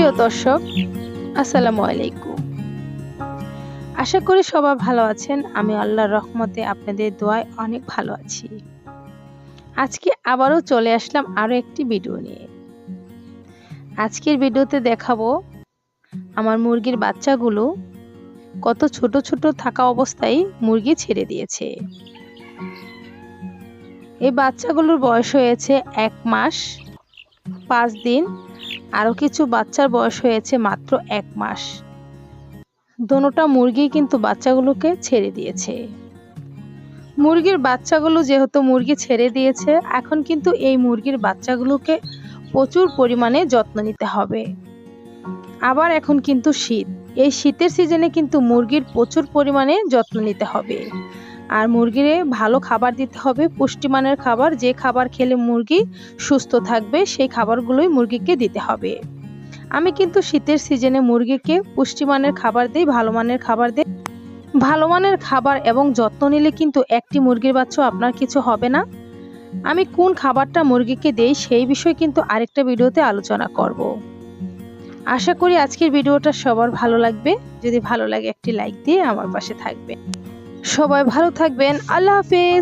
প্রিয় দর্শক, আসসালামু আলাইকুম। আশা করি সবাই ভালো আছেন। আমি আল্লাহর রহমতে আপনাদের দোয়ায় অনেক ভালো আছি। আজকে আবারও চলে আসলাম আরো একটি ভিডিও নিয়ে। আজকের ভিডিওতে দেখাবো আমার মুরগির বাচ্চাগুলো কত ছোট ছোট থাকা অবস্থায় মুরগি ছেড়ে দিয়েছে। এই বাচ্চাগুলোর বয়স হয়েছে 1 মাস 5 দিন, আরো কিছু বাচ্চার বয়স হয়েছে মাত্র 1 মাস। দোনোটা মুরগি কিন্তু বাচ্চাগুলোকে ছেড়ে দিয়েছে। মুরগির বাচ্চাগুলো যেহেতু মুরগি ছেড়ে দিয়েছে, এখন কিন্তু এই মুরগির বাচ্চাগুলোকে প্রচুর পরিমাণে যত্ন নিতে হবে। আবার এখন কিন্তু শীত, এই শীতের সিজনে কিন্তু মুরগির প্রচুর পরিমাণে যত্ন নিতে হবে। আর মুরগিরে ভালো খাবার দিতে হবে, পুষ্টিমানের খাবার, যে খাবার খেলে মুরগি সুস্থ থাকবে সেই খাবারগুলোই মুরগিকে দিতে হবে। আমি কিন্তু শীতের সিজনে মুরগিকে পুষ্টিমানের খাবার দিই, ভালো মানের খাবার দিই। ভালো মানের খাবার এবং যত্ন নিলে কিন্তু একটি মুরগির বাচ্চা আপনার কিছু হবে না। আমি কোন খাবারটা মুরগিকে দেই সেই বিষয়ে কিন্তু আরেকটা ভিডিওতে আলোচনা করব। আশা করি আজকের ভিডিওটা সবার ভালো লাগবে। যদি ভালো লাগে একটি লাইক দিয়ে আমার পাশে থাকবেন। সবাই ভালো থাকবেন। আল্লাহ হাফেজ।